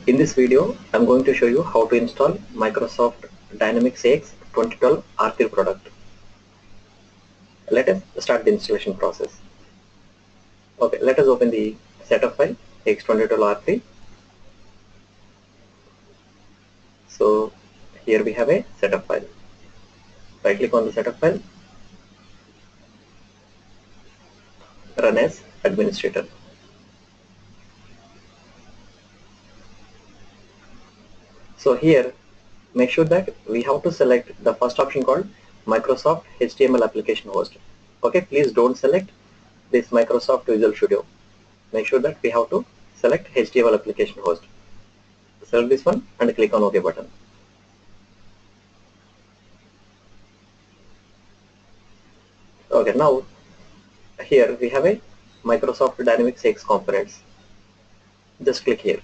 In this video, I'm going to show you how to install Microsoft Dynamics AX 2012 R3 product. Let us start the installation process. Okay, let us open the setup file AX 2012 R3. So here we have a setup file. Right click on the setup file, run as administrator. So here, make sure that we have to select the first option called Microsoft HTML application host. Okay, please don't select this Microsoft Visual Studio. Make sure that we have to select HTML application host. Select this one and click on OK button. Okay, now here we have a Microsoft Dynamics AX components. Just click here.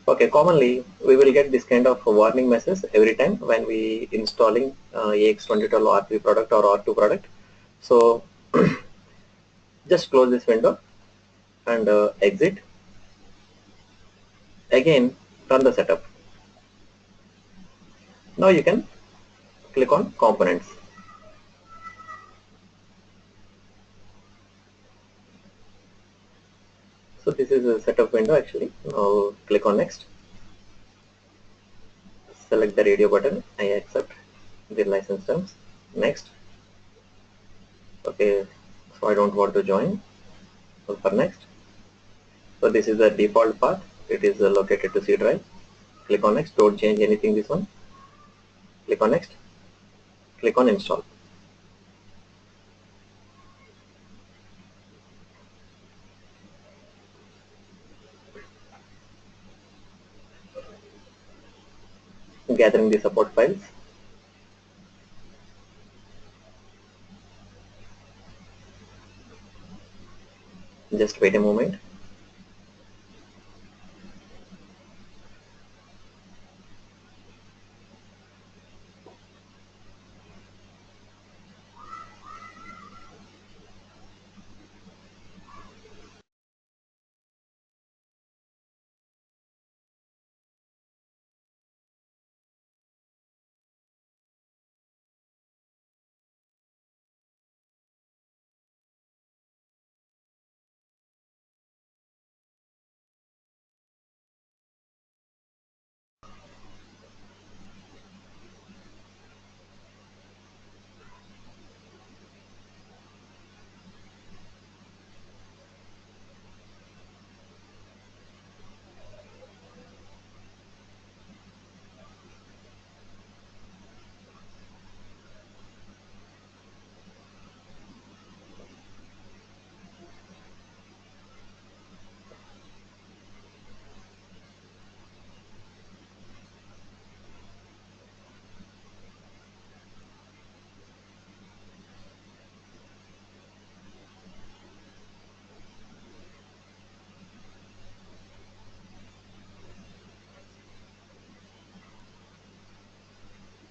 Okay, commonly we will get this kind of warning message every time when we installing AX 2012 R3 product or R2 product. So just close this window and exit. Again, run the setup. Now you can click on components. So this is a setup window actually. Now click on next. Select the radio button. I accept the license terms. Next. Okay, so I don't want to join. So for next. So this is the default path. It is located to C drive. Click on next. Don't change anything. This one. Click on next. Click on install. Gathering the support files. Just wait a moment.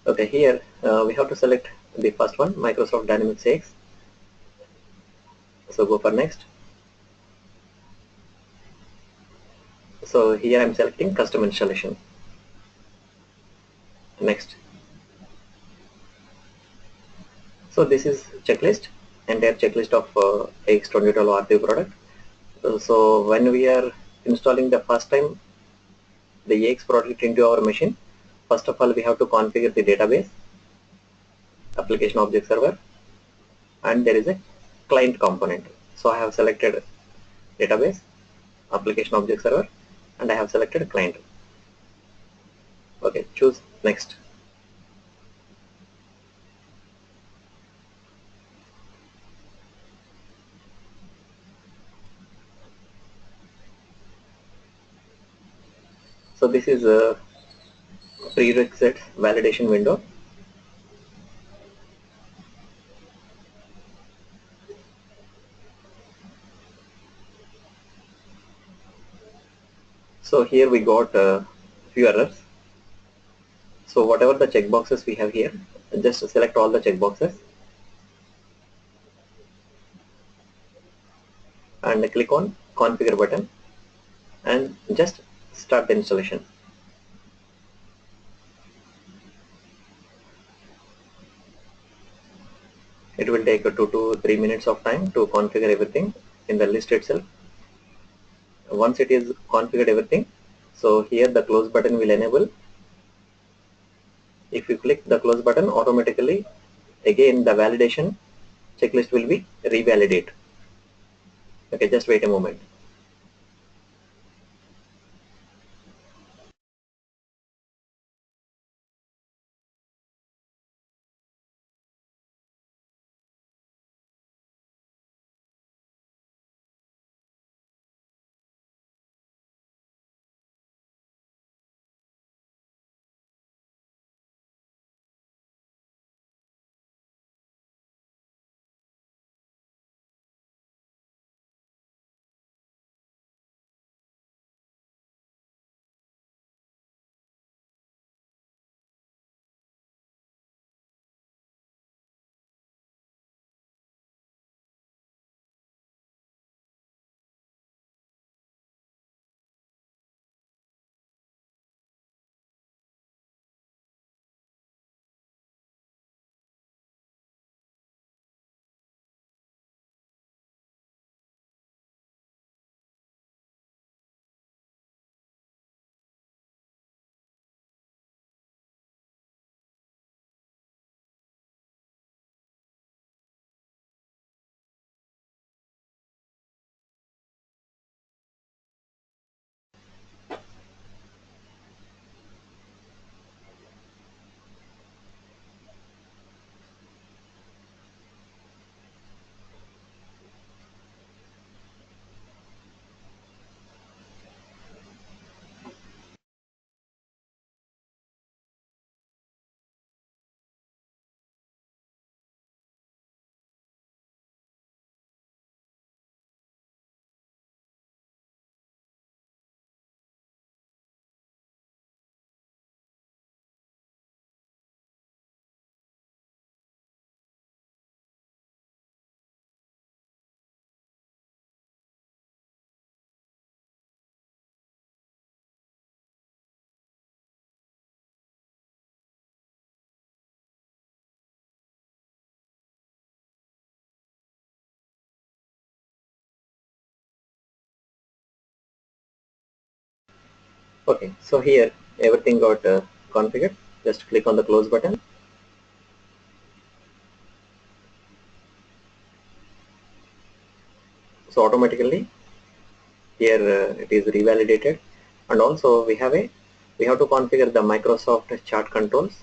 Okay, here we have to select the first one, Microsoft Dynamics AX. So go for next. So here I'm selecting custom installation. Next. So this is checklist, entire checklist of AX 2012 R3 product. So when we are installing the first time the AX product into our machine, first of all we have to configure the database, application object server, and there is a client component. So I have selected database, application object server, and I have selected client. Okay, choose next. So this is a prerequisite validation window. So here we got a few errors. So whatever the checkboxes we have here, just select all the checkboxes and click on configure button and just start the installation. It will take 2 to 3 minutes of time to configure everything in the list itself. Once it is configured everything, so here the close button will enable. If you click the close button, automatically again the validation checklist will be revalidate. Okay, just wait a moment. Okay, so here everything got configured. Just click on the close button. So automatically here it is revalidated, and also we have to configure the Microsoft chart controls.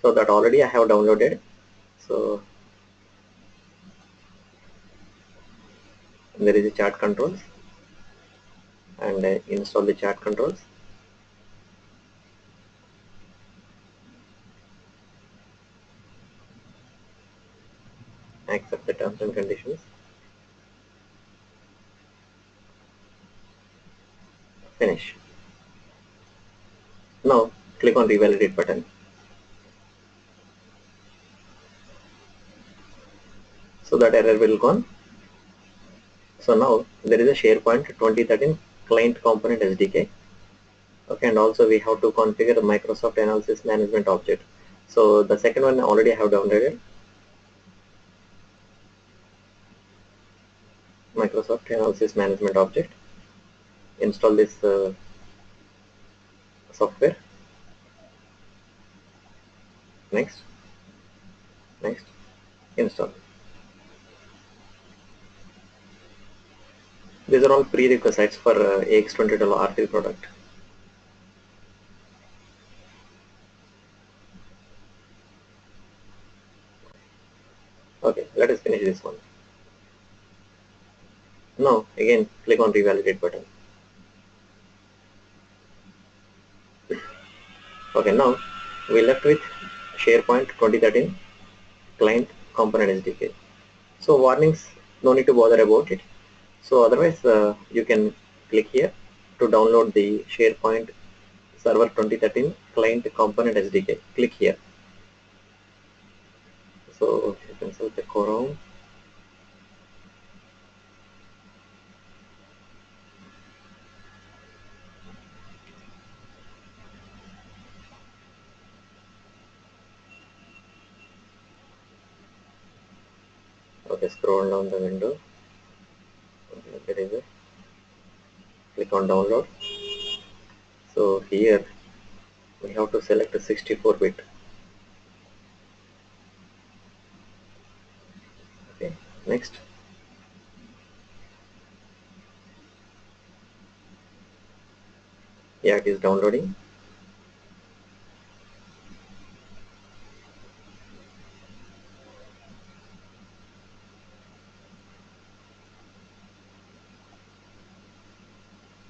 So that already I have downloaded. So there is a chart controls, and install the chart controls. Accept the terms and conditions. Finish. Now click on revalidate button. So that error will gone. So now there is a SharePoint 2013 client component SDK. Okay, and also we have to configure the Microsoft Analysis Management Object. So the second one already I have downloaded. Microsoft Analysis Management Object. Install this software. Next, next, install. These are all prerequisites for AX20 R3 product. Okay, let us finish this one. Now again click on revalidate button. Okay, now we left with SharePoint 2013 client component SDK. So warnings, no need to bother about it. So otherwise you can click here to download the SharePoint Server 2013 client component SDK. Click here. So you can select the Chrome. Okay, scroll down the window. Okay, there is a click on download. So here we have to select a 64-bit. Okay, next. Yeah, it is downloading.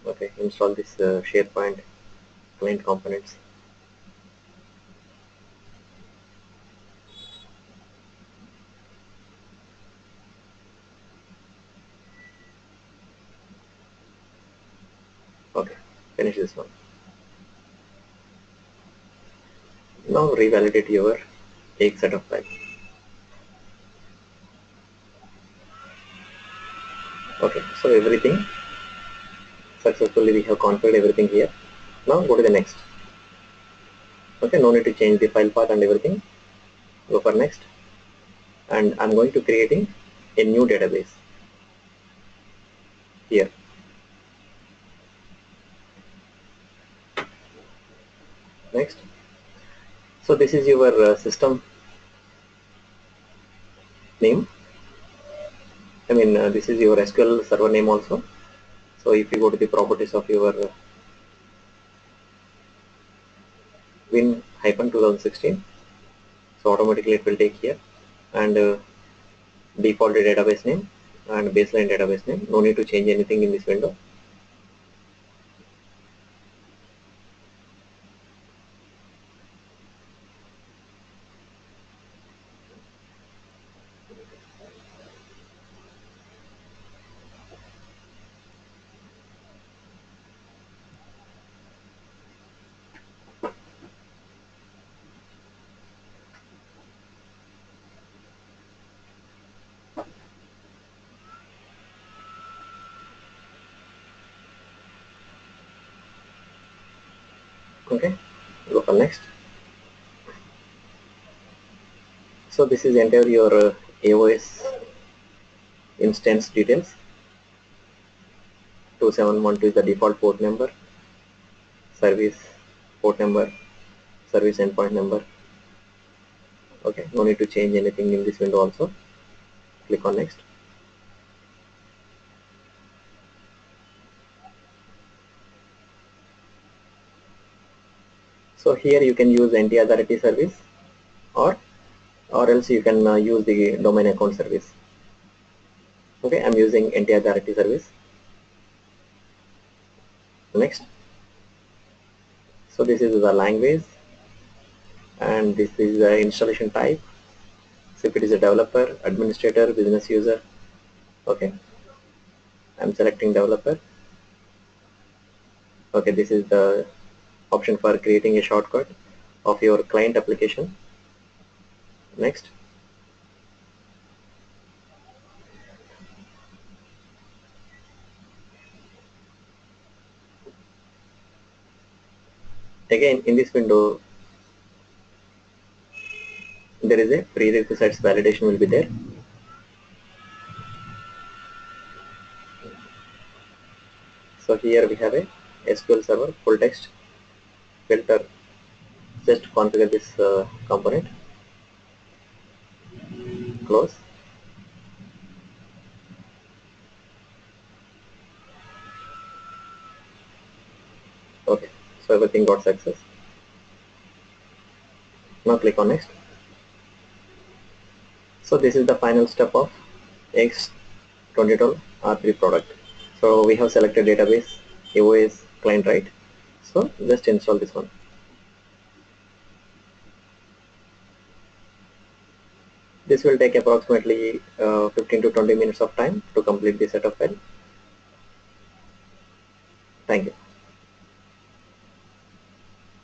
Okay, install this SharePoint client components. Okay, finish this one. Now revalidate your egg setup file. Okay, so everything successfully we have configured everything here. Now go to the next. Okay, no need to change the file path and everything. Go for next. And I'm going to creating a new database here. Next. So this is your system name. I mean this is your SQL server name also. So if you go to the properties of your Win-2016, so automatically it will take here, and default database name and baseline database name. No need to change anything in this window. Okay, go for next. So this is enter your AOS instance details. 2712 is the default port number, service port number, service endpoint number. Okay, no need to change anything in this window also. Click on next. So here you can use NT authority service, or else you can use the domain account service. Okay, I'm using NT authority service. Next. So this is the language, and this is the installation type. So if it is a developer, administrator, business user. Okay, I'm selecting developer. Okay, this is the option for creating a shortcut of your client application. Next. Again, in this window, there is a prerequisites validation will be there. So here we have a SQL Server full text filter. Just configure this component. Close. Okay, so everything got success. Now click on next. So this is the final step of X2012 R3 product. So we have selected database, AOS client, right? So just install this one. This will take approximately 15 to 20 minutes of time to complete the setup file.